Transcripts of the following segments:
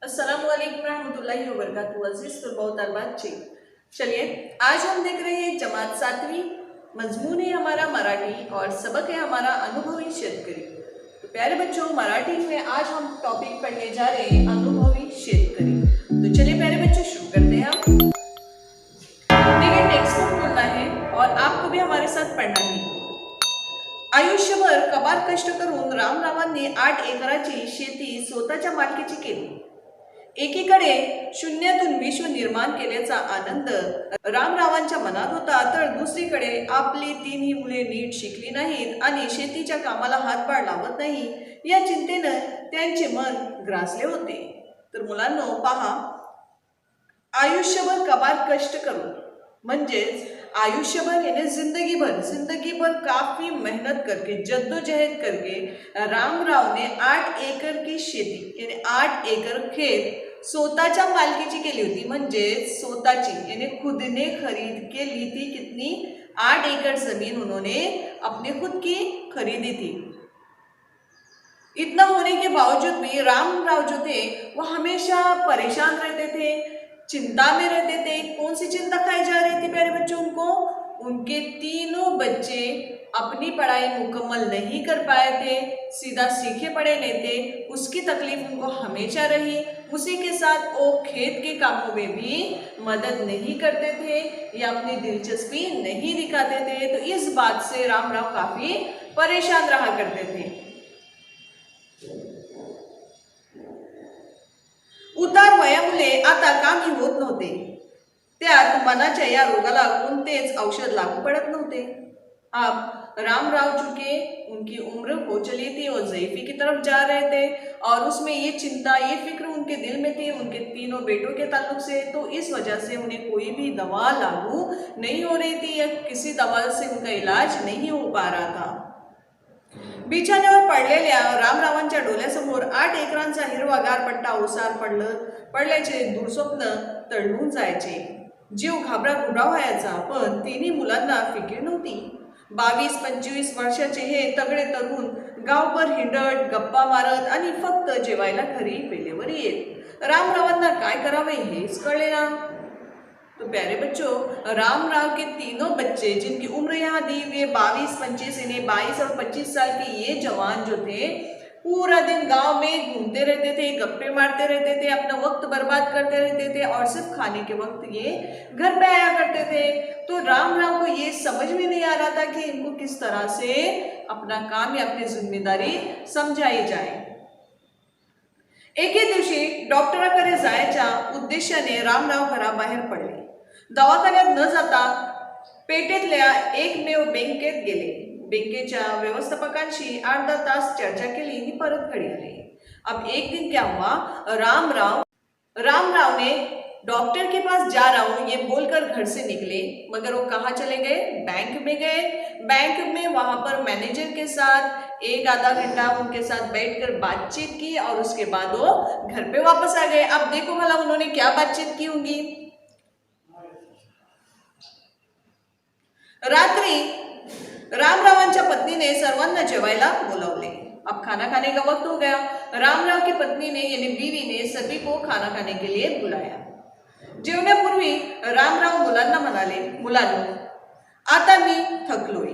अस्सलाम वालेकुम रहमतुल्लाहि व बरकातहू। अजीज तो बहुत बातचीत। चलिए, आज हम देख रहे हैं जमात 7वीं। मजमून है हमारा मराठी और सबक है हमारा अनुभवी शेतकरी। तो प्यारे बच्चों, मराठी में आज हम टॉपिक पढ़ने जा रहे हैं अनुभवी शेतकरी। तो चलिए प्यारे बच्चों, शुरू करते हैं हम। देखिए, टेक्स्ट बुक खोलना है और आपको भी हमारे साथ पढ़ना है। आयुष्यभर कबाड कष्ट करून रामरावांनी 8 एकराची शेती स्वतःच्या मालकीची केली। एकीकडे शून्यातून विश्व निर्माण केल्याचा आनंद रामरावांच्या मनात होता, तर दुसरीकडे आपली तीनही मुले नीट शिकली नाहीत आणि शेतीच्या कामाला हातभार लावत नाही या चिंतेनं त्यांचे मन ग्रासले होते। तर मुलांनो पहा, आयुष्यभर कबाड कष्ट करून म्हणजेच आयुष्यभर यानी जिंदगी भर काफी मेहनत करके जद्दोजहद करके रामराव ने 8 एकड़ की शेती यानी 8 एकड़ खेत स्वतःच्या मालकीची केली होती। म्हणजे स्वतःची यानी खुद ने खरीद केली थी। कितनी? 8 एकड़ जमीन उन्होंने अपने खुद की खरीदी थी। इतना होने के बावजूद भी रामराव जो थे वो हमेशा परेशान रहते थे, चिंता में रहते थे। कौन सी चिंता खाई जा रही थी प्यारे बच्चों? उनको उनके तीनों बच्चे अपनी पढ़ाई मुकम्मल नहीं कर पाए थे, सीधा सीखे पढ़े नहीं थे, उसकी तकलीफ उनको हमेशा रही। उसी के साथ वो खेत के कामों में भी मदद नहीं करते थे या अपनी दिलचस्पी नहीं दिखाते थे। तो इस बात से रामराव काफी परेशान रहा करते थे। उतार वयामुळे आता कामही होत नव्हते, त्यात मनाच्या या रोगाला कोणतेच औषध लागू पड़त नव्हते। अब रामराव चूंकि उनकी उम्र हो चली थी और ज़ईफ़ी की तरफ जा रहे थे और उसमें ये चिंता ये फिक्र उनके दिल में थी उनके तीनों बेटों के ताल्लुक से, तो इस वजह से उन्हें कोई भी दवा लागू नहीं हो रही थी या किसी दवा से उनका इलाज नहीं हो पा रहा था। बिछाण्यावर पडलेल्या रामरावांच्या डोळ्यासमोर 8 एकरांचा हिरवागार पट्टा ओसार पडल्याचे दुर्स्वप्न तळून जायचे। जीव घाबरा व्हायचा, पण तिन्ही मुलांना फिकीर नव्हती। 22-25 वर्षाचे हे तगडे तरुण गावभर हिंडत गप्पा मारत आणि फक्त जेवायला घरी वेळेवर येत। रामरावांना काय करावे हेच कळेना। तो प्यारे बच्चों, रामराव के तीनों बच्चे जिनकी उम्र यहाँ दी हुई 22-25 यानी 22 और 25 साल के ये जवान जो थे पूरा दिन गांव में घूमते रहते थे, गप्पे मारते रहते थे, अपना वक्त बर्बाद करते रहते थे और सिर्फ खाने के वक्त ये घर पे आया करते थे। तो रामराव को ये समझ में नहीं आ रहा था कि इनको किस तरह से अपना काम या अपनी जिम्मेदारी समझाई जाए। एके दिवशी डॉक्टराकडे जायच्या उद्देशाने रामराव घराबाहेर पडले। दवाखान्यात न जाता पेठेतल्या एकमेव बँकेत गेले। बँकेच्या व्यवस्थापकांशी अर्धा तास चर्चा केली आणि परत घरी आले। अब एक दिन क्या हुआ, रामराव ने डॉक्टर के पास जा रहा हूं ये बोलकर घर से निकले, मगर वो कहाँ चले गए? बैंक में गए। बैंक में वहां पर मैनेजर के साथ 1-आधा घंटा उनके साथ बैठकर बातचीत की और उसके बाद वो घर पे वापस आ गए। अब देखो भला उन्होंने क्या बातचीत की होंगी। रात्रि रामरावांच्या पत्नीने सर्वांना जेवायला बोलावले। अब खाना खाने का वक्त हो गया। रामराव की पत्नी ने यानी बीवी ने सभी को खाना खाने के लिए बुलाया। जेवण्यापूर्वी रामराव मुलांना म्हणाले, मुलांनो आता मी थकलोय,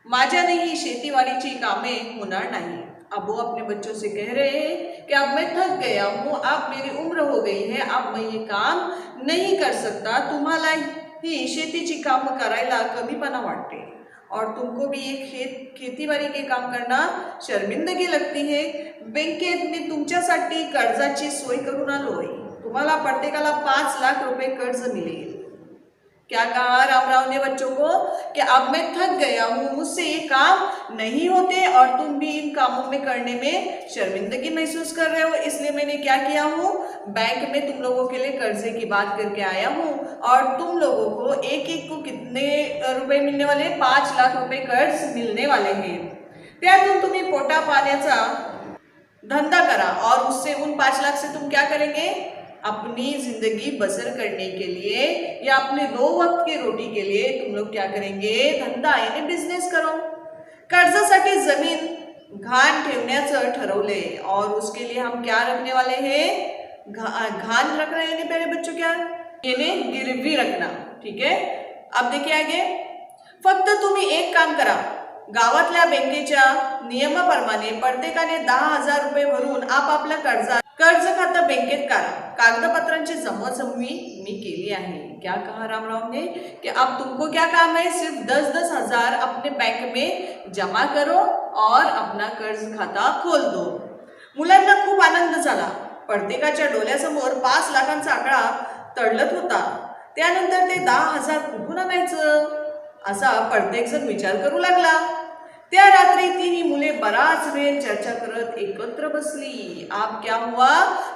माझ्याने ही शेतीवाडीची कामे होणार नाही। अब वो अपने बच्चों से कह रहे हैं कि अब मैं थक गया हूँ, अब मेरी उम्र हो गई है, अब मैं ये काम नहीं कर सकता। तुम्हाला ही शेतीची काम करायला कमीपणा वाटते और तुमको भी ये खेतीबाड़ी के काम करना शर्मिंदगी लगती है। बँकेत मी तुमच्यासाठी कर्जाची सोय करून आलोय, तुम्हाला प्रत्येकाला 5 लाख रुपए कर्ज मिलेल। क्या कहा रामराव ने बच्चों को कि अब मैं थक गया हूँ, मुझसे ये काम नहीं होते और तुम भी इन कामों में करने में शर्मिंदगी महसूस कर रहे हो, इसलिए मैंने क्या किया हूँ, बैंक में तुम लोगों के लिए कर्जे की बात करके आया हूँ और तुम लोगों को एक को कितने रुपए मिलने वाले? 5 लाख रुपए कर्ज मिलने वाले हैं। त्यातून तुम्ही पोटा पाण्याचा धंधा करा और उससे उन 5 लाख से तुम क्या करेंगे? अपनी जिंदगी बसर करने के लिए या अपने 2 वक्त की रोटी के लिए तुम लोग क्या करेंगे? धंदा यानी बिझनेस करो। कर्जासाठी जमीन घाण ठेवण्याचं ठरवले और उसके लिए हम क्या रखने वाले हैं? घान रखना यानी प्यारे बच्चों क्या, यानी गिरवी रखना। ठीक है, अब देखिए आगे, फक्त तुम्ही एक काम करा, गावातल्या बँकेच्या नियमाप्रमाणे प्रत्येकाने 10,000 रुपये भरून आपापल्या कर्ज खातं बँकेत करा। कागदपत्रांची जमवाजमवी मी केली आहे। क्या कहा रामराव ने कि अब तुमको क्या काम है, सिर्फ 10-10 हजार अपने बैंक में जमा करो और अपना कर्ज खाता खोल दो। मुलांना खूप आनंद झाला। प्रत्येकाच्या डोळ्यासमोर 5 लाखांचा आकडा तळलत होता। त्यानंतर ते 10,000 कुठून आणायचं असा प्रत्येकजण विचार करू लागला। त्या रात्री तिन्ही मुले बराच वेळ चर्चा करत एकत्र बसली। अब क्या हुआ,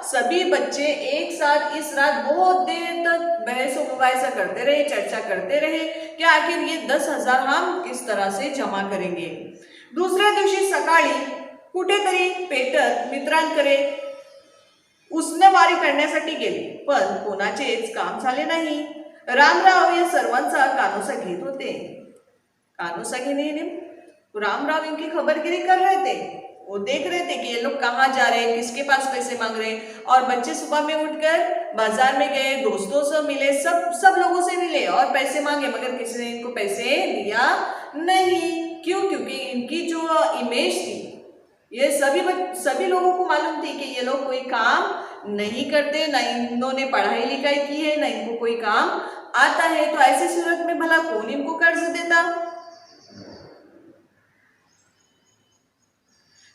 सभी बच्चे एक साथ इस रात बहुत देर तक बहस मुबाहिसा करते रहे, चर्चा करते रहे कि आखिर ये 10,000 हम किस तरह से जमा करेंगे। दुसऱ्या दिवशी सकाळी कुठेतरी पेटत मित्रांकडे उसनवारी करण्यासाठी गेले, पण कोणाचेच काम झाले नाही। रामराव या सर्वांचा कानोसा घेत होते। कानोसा घेने रामराव इनकी खबरगिरी कर रहे थे। वो देख रहे थे कि ये लोग कहाँ जा रहे हैं, किसके पास पैसे मांग रहे हैं। और बच्चे सुबह में उठकर बाजार में गए, दोस्तों से मिले, सब लोगों से मिले और पैसे मांगे, मगर किसी ने इनको पैसे दिया नहीं। क्यों? क्योंकि इनकी जो इमेज थी, ये सभी लोगों को मालूम थी कि ये लोग कोई काम नहीं करते, ना इन्होंने पढ़ाई लिखाई की है, ना इनको कोई काम आता है। तो ऐसी सूरत में भला कौन इनको कर्ज देता।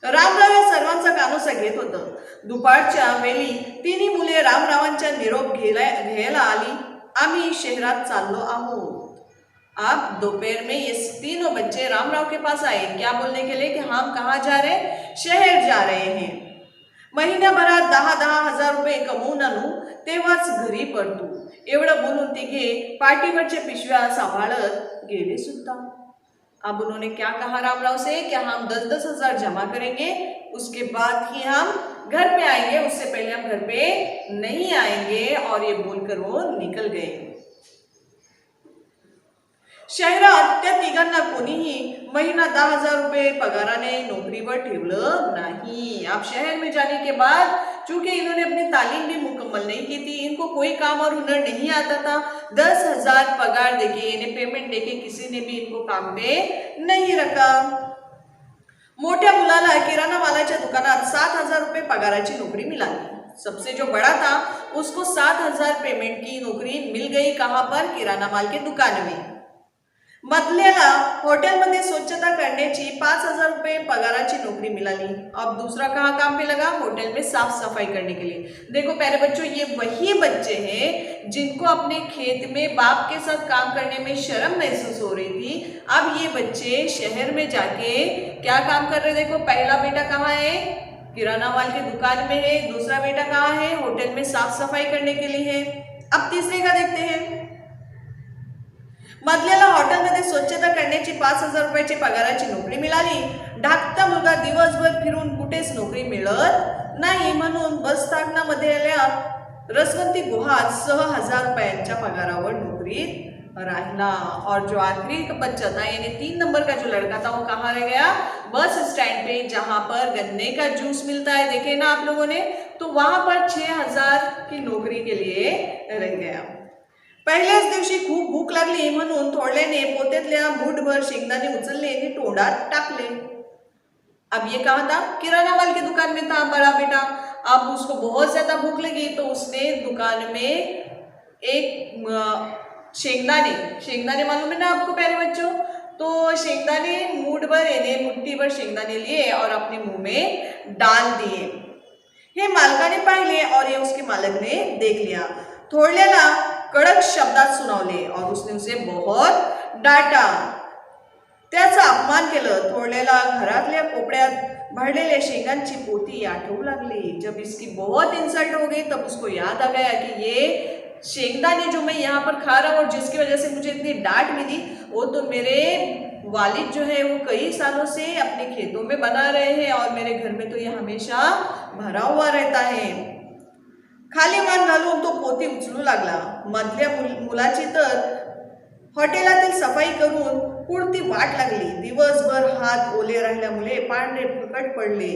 रामराव या सर्वांचा कानोसा घेत होतं। दुपारच्या वेळी तिन्ही मुले रामरावांचा निरोप घ्यायला आली। आम्ही शहरात चाललो आहोत। अब दोपहर में ये तीनों बच्चे रामराव के पास आए, क्या बोलने के लिए कि हम कहाँ जा रहे हैं, शहर जा रहे हैं। महिन्याभरात 10-10 हजार रुपये कमवून आणू, तेव्हाच घरी परतू, एवढं बोलून तिघे पाठीवरच्या पिशव्या सांभाळत गेले सुद्धा। अब उन्होंने क्या कहा रामराव से कि हम 10-10 हजार जमा करेंगे, उसके बाद ही हम घर पे आएंगे, उससे पहले हम घर पे नहीं आएंगे। और ये बोलकर वो निकल गए। शहरात त्या तिघांना कोणीही महिना 10,000 रुपये पगाराने नौकरीवर ठेवलं नहीं। अब शहर में जाने के बाद चूंकि इन्होंने अपनी तालीम भी मुकम्मल नहीं की थी, इनको कोई काम और हुनर नहीं आता था, 10,000 पगार देके, इन्हें पेमेंट देके किसी ने भी इनको काम पे नहीं रखा। मोठ्या मुलाला किराणा मालाच्या दुकानात 7,000 रुपये पगाराची नौकरी मिळाली। सबसे जो बड़ा था उसको 7,000 पेमेंट की नौकरी मिल गई। कहाँ पर? किराणा माल के दुकान में। मधल्याला हॉटेलमध्ये स्वच्छता करण्याची 5,000 रुपये पगाराची नौकरी मिळाली। अब दूसरा कहाँ काम पे लगा? होटल में साफ सफाई करने के लिए। देखो प्यारे बच्चों, ये वही बच्चे हैं जिनको अपने खेत में बाप के साथ काम करने में शर्म महसूस हो रही थी। अब ये बच्चे शहर में जाके क्या काम कर रहे? देखो, पहला बेटा कहाँ है? किराना माल की दुकान में है। दूसरा बेटा कहाँ है? होटल में साफ सफाई करने के लिए है। अब तीसरे का देखते हैं। मधल्याला हॉटेलमध्ये स्वच्छता करण्याची 5,000 रुपयाची पगाराची नोकरी मिळाली। धाकटा मुलगा दिवसभर फिरून कुठेच नोकरी मिळत नाही, म्हणून बस स्थानकामधल्या रसवंती गुहात 6,000 रुपयांच्या पगारावर नौकरीत राहिला। और जो आखिरी बच्चा था, यानी 3 नंबर का जो लड़का था, वो कहाँ रह गया? बस स्टैंड पे, जहाँ पर गन्ने का जूस मिलता है, देखे ना आप लोगों ने, तो वहां पर 6,000 की नौकरी के लिए रह गया। पहिल्याच दिवशी खूप भूक लागली, म्हणून थोड्याने पोत्यातल्या मूठभर शेंगदाणे उचलले आणि तोंडात टाकले। अब ये कहा था? किराना माल की दुकान में था बड़ा बेटा। अब उसको बहुत ज्यादा भूख लगी, तो उसने दुकान में एक शेंगदाने मालूम है ना आपको प्यारे बच्चों? तो शेंगदाने मूठभर यानी मुट्ठी भर शेंगदाने लिए और अपने मुंह में डाल दिए। हे मालकाने पाहिले और ये उसके मालक ने देख लिया। थोड्याला कडक शब्दात सुनावले और उसने उसे बहुत डांटा, त्याचा अपमान केलं। थोड्याला घरातल्या कोपड्यात भरलेल्या शेंगांची पोती आठवू लागली। जब इसकी बहुत इंसल्ट हो गई, तब उसको याद आ गया कि ये शेंगदाने जो मैं यहाँ पर खा रहा हूँ और जिसकी वजह से मुझे इतनी डांट मिली, वो तो मेरे वालिद जो है वो कई सालों से अपने खेतों में बना रहे हैं और मेरे घर में तो ये हमेशा भरा हुआ रहता है। खाली मान घालून तो पोती उचलू लागला। मधल्या मुलाची तर हॉटेलातील सफाई करून पुरती वाट लागली। दिवसभर हात ओले राहिल्यामुळे पांढरे फुकट पडले।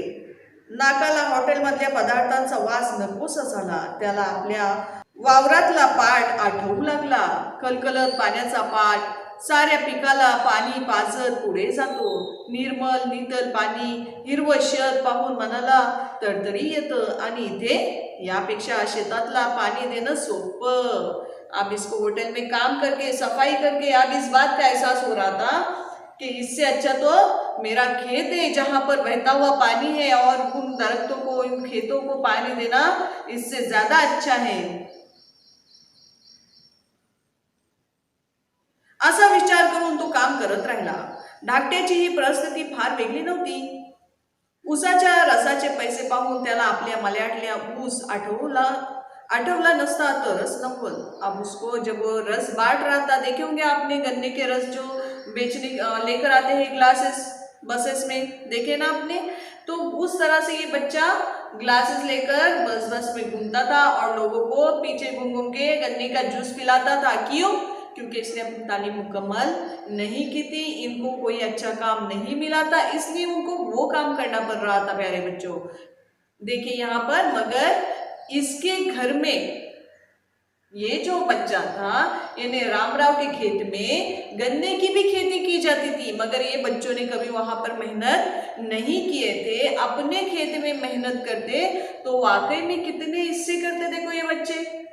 नाकाला हॉटेलमधल्या पदार्थांचा वास नकोसा झाला. त्याला आपल्या वावरातला पाट आठवू लागला. कलकलत पाण्याचा पाट साऱ्या पिकाला पाणी पाजत पुढे जातो. निर्मल नितल पाणी, हिरवं शेत पाहून मनाला तडतडी येतं. आणि इथे यापेक्षा शेतातला पाणी देणं सोपं. अब इसको होटल में काम करके सफाई करके अब इस बात का एहसास हो रहा था कि इससे अच्छा तो मेरा खेत है जहां पर बहता हुआ पानी है, और उन दरख्तों को, उन खेतों को पानी देना इससे ज्यादा अच्छा है. असा विचार करून तो काम करत राहिला. धाकट्याची ही परिस्थिती फार वेगळी नव्हती. ऊसाच्या रसाचे पैसे पाहून त्याला आपल्या मल्यातल्या ऊस आठवला नसता तरच नवल. अब उसको जब वो रस बांट रहा था, देखे होंगे आपने गन्ने के रस जो बेचने लेकर आते हैं ग्लासेस बसेस में, देखे ना आपने. तो उस तरह से ये बच्चा ग्लासेस लेकर बस में घूमता था और लोगों को पीछे घूम घूम के गन्ने का जूस पिलाता था. क्यों? क्योंकि इसने अपनी तालीम मुकम्मल नहीं की थी, इनको कोई अच्छा काम नहीं मिला था, इसलिए उनको वो काम करना पड़ रहा था. प्यारे बच्चों, देखिए यहाँ पर, मगर इसके घर में ये जो बच्चा था, यानी रामराव के खेत में गन्ने की भी खेती की जाती थी, मगर ये बच्चों ने कभी वहां पर मेहनत नहीं किए थे. अपने खेत में मेहनत करते तो वाकई में कितने हिस्से करते. देखो ये बच्चे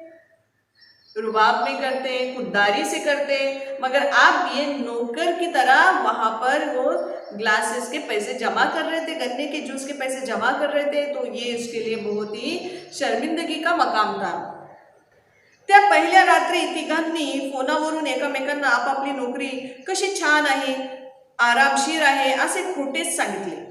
रुबाब में करते, खुददारी से करते, मगर आप ये नौकर की तरह वहां पर वो ग्लासेस के पैसे जमा कर रहे थे, गन्ने के जूस के पैसे जमा कर रहे थे. तो ये इसके लिए बहुत ही शर्मिंदगी का मकाम था. त्या पहिल्या रात्री तिघांनी फोनावरून एकमेकांना आपापली नोकरी कशी छान आहे, आरामशीर आहे असे खोटेच सांगितले.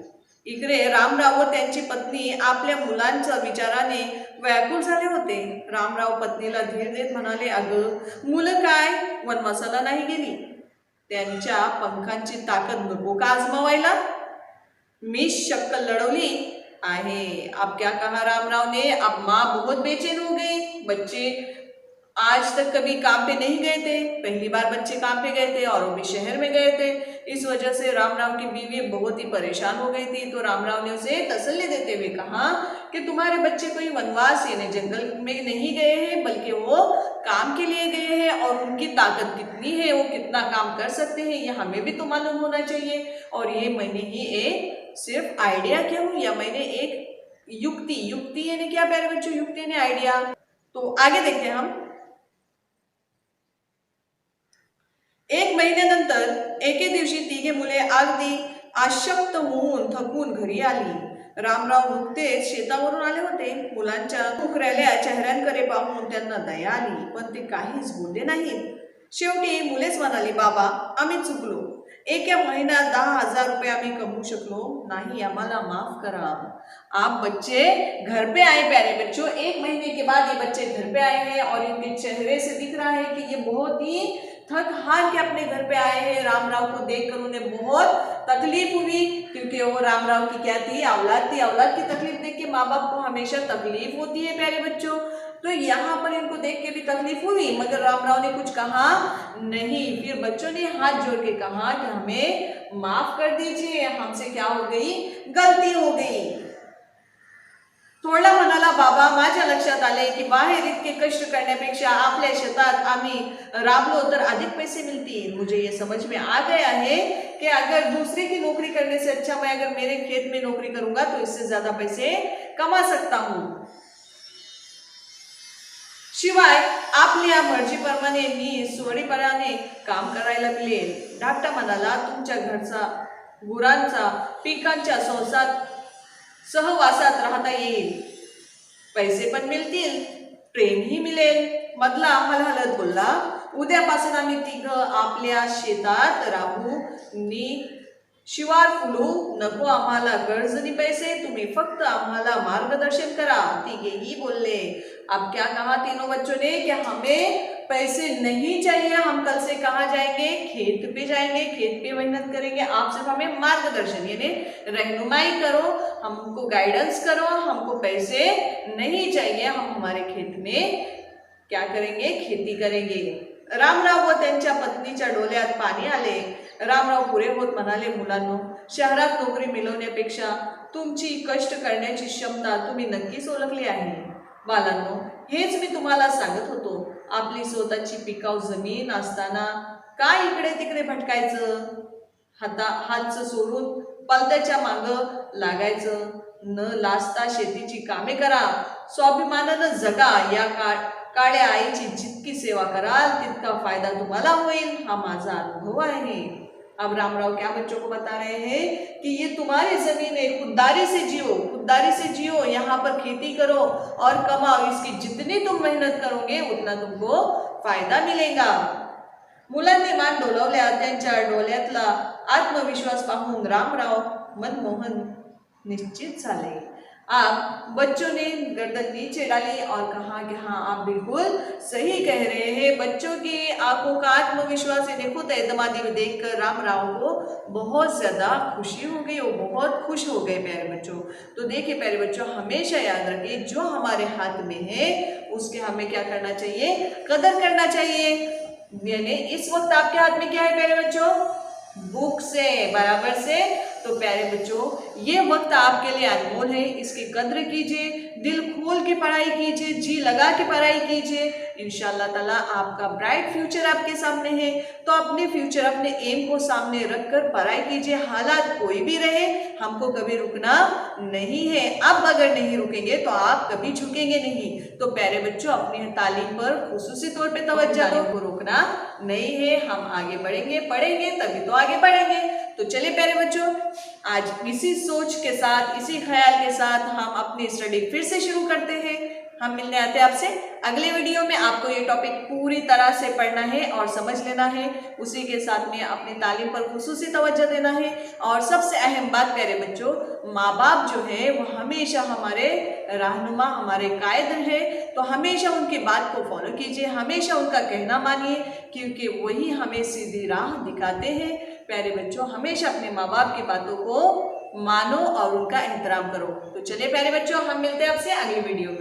इकडे रामराव व त्यांची पत्नी आपल्या मुलांच्या विचाराने व्याकुळ झाले होते. रामराव पत्नीला धीर देत म्हणाले, अगं मुलं काय वनवासाला नाही गेली, त्यांच्या पंखांची ताकद नको का आजमावायला. मी शक्कल लढवली आहे. अब क्या कहा रामराव ने. अब माँ बहुत बेचैन हो गई. बच्चे आज तक कभी काम पे नहीं गए थे, पहली बार बच्चे काम पे गए थे और वो भी शहर में गए थे. इस वजह से रामराव की बीवी बहुत ही परेशान हो गई थी. तो रामराव ने उसे तसल्ली देते हुए कहा कि तुम्हारे बच्चे कोई वनवास यानी जंगल में नहीं गए हैं, बल्कि वो काम के लिए गए हैं, और उनकी ताकत कितनी है, वो कितना काम कर सकते हैं, ये हमें भी तो मालूम होना चाहिए. और ये मैंने ही एक सिर्फ आइडिया किया हूँ, या मैंने एक युक्ति यानी क्या प्यारे बच्चों, युक्ति यानी आइडिया. तो आगे देखते हैं हम. एक महिन्यानंतर एके दिवशी तिघे मुले अगदी आशक्त होऊन थकून घरी आली. रामराव नुकतेच शेतावरून आले होते. मुलांच्या मुखऱ्याल्या चेहऱ्यांकडे पाहून त्यांना दया आली, पण ते काहीच बोलले नाहीत. शेवटी मुलेच म्हणाली, बाबा आम्ही चुकलो, एका महिन्यात 10,000 रुपये आम्ही कमवू शकलो नाही, आम्हाला माफ करा. आप बच्चे घर पे आए प्यारे बच्चों. एक महीने के बाद ये बच्चे घर पे आए हैं और इनके चेहरे से दिख रहा है कि ये बहुत ही थक हार के अपने घर पे आए हैं. रामराव को देखकर उन्हें बहुत तकलीफ हुई, क्योंकि वो रामराव की क्या थी, औलाद थी. औलाद की तकलीफ देख के माँ बाप को हमेशा तकलीफ होती है प्यारे बच्चों. तो यहाँ पर इनको देख के भी तकलीफ हुई, मगर रामराव ने कुछ कहा नहीं. फिर बच्चों ने हाथ जोड़ के कहा कि हमें माफ कर दीजिए, हमसे क्या हो गई, गलती हो गई. थोडा म्हणाला, बाबा माझ्या लक्षात आले की बाहेर इतके कष्ट करण्यापेक्षा आपल्या शेतात आम्ही राबलो तर अधिक पैसे मिलतील. मुझे ये समझ में आ गया है कि अगर दूसरे की नौकरी करने से अच्छा मैं अगर मेरे खेत में नौकरी करूंगा तो इससे ज्यादा पैसे कमा सकता हूँ. शिवाय आपल्या मर्जीप्रमाणे मी सोडीपणाने काम करायला मिळेल. धाकटा म्हणाला, तुमच्या घरचा, गुरांचा, पिकांच्या सहवासात राहता येईल, पैसे पण मिळतील, प्रेमही मिळेल. मधला हलहलत बोलला, उद्यापासून आम्ही तिघ आपल्या शेतात राहू, शिवार फुलू नको आम्हाला गरजनी पैसे, तुम्ही फक्त आम्हाला मार्गदर्शन करा. तिघेही बोलले. अब क्या कहा तीनों बच्चों ने कि हमें पैसे नहीं चाहिए, हम कल से कहाँ जाएंगे, खेत पे जाएंगे, खेत पे मेहनत करेंगे, आप सिर्फ हमें मार्गदर्शन यानी रहनुमाई करो, हमको गाइडेंस करो, हमको पैसे नहीं चाहिए, हम हमारे खेत में क्या करेंगे, खेती करेंगे. रामराव व त्यांच्या पत्नीच्या डोळ्यात पाणी आले. रामराव पुरे होत म्हणाले, मुलांनो शहरात नोकरी मिळवण्यापेक्षा तुमची कष्ट करण्याची क्षमता तुम्ही नक्कीच ओळखली आहे. बालांनो, हेच मी तुम्हाला सांगत होतो. आपली स्वतःची पिकाऊ जमीन असताना काय इकडे तिकडे भटकायचं, हातचं सोडून पलत्याच्या मागं लागायचं. न लाजता शेतीची कामे करा, स्वाभिमानानं जगा. या काळ्या आईची जितकी सेवा कराल तितका फायदा तुम्हाला होईल, हा माझा अनुभव आहे. अब रामराव क्या बच्चों को बता रहे हैं कि ये तुम्हारी जमीन है, खुददारी से जियो, खुददारी से जियो, यहाँ पर खेती करो और कमाओ. इसकी जितनी तुम मेहनत करोगे उतना तुमको फायदा मिलेगा. मुलांनी मान डोलावल्या. त्यांच्या डोळ्यातला आत्मविश्वास पाहून रामराव मनमोहन निश्चित झाले. आप बच्चों ने गर्दन नीचे डाली और कहा कि हाँ, आप बिल्कुल सही कह रहे हैं. बच्चों की आंखों का आत्मविश्वास इन्हें खुद एतमादी देखकर रामराव को बहुत ज्यादा खुशी हो गई, वो बहुत खुश हो गए प्यारे बच्चों. तो देखिए प्यारे बच्चों, हमेशा याद रखिए जो हमारे हाथ में है उसके हमें क्या करना चाहिए, कदर करना चाहिए. यानी इस वक्त आपके हाथ में क्या है प्यारे बच्चों, बुक्स है, बराबर से. तो प्यारे बच्चों, ये वक्त आपके लिए अनमोल है, इसकी कद्र कीजिए, दिल खोल के पढ़ाई कीजिए, जी लगा के पढ़ाई कीजिए. इंशाल्लाह ताला आपका ब्राइट फ्यूचर आपके सामने है. तो अपने फ्यूचर, अपने एम को सामने रखकर पढ़ाई कीजिए. हालात कोई भी रहे, हमको कभी रुकना नहीं है. अब अगर नहीं रुकेंगे तो आप कभी झुकेंगे नहीं. तो प्यारे बच्चों, अपनी तालीम पर खुसूसी तौर पे तवज्जो दो, को रोकना नहीं है. हम आगे बढ़ेंगे, पढ़ेंगे तभी तो आगे बढ़ेंगे. तो चलिए प्यारे बच्चों, आज इसी सोच के साथ, इसी ख्याल के साथ हम अपनी स्टडी फिर से शुरू करते हैं. हम मिलने आते हैं आपसे अगले वीडियो में. आपको ये टॉपिक पूरी तरह से पढ़ना है और समझ लेना है. उसी के साथ में अपनी तालीम पर खुसूसी तवज्जो देना है. और सबसे अहम बात प्यारे बच्चों, माँ बाप जो है वो हमेशा हमारे रहनुमा, हमारे कायद है. तो हमेशा उनकी बात को फॉलो कीजिए, हमेशा उनका कहना मानिए, क्योंकि वही हमें सीधी राह दिखाते हैं. प्यारे बच्चों, हमेशा अपने माँ बाप की बातों को मानो और उनका एहतराम करो. तो चलिए प्यारे बच्चों, हम मिलते हैं आपसे अगली वीडियो में.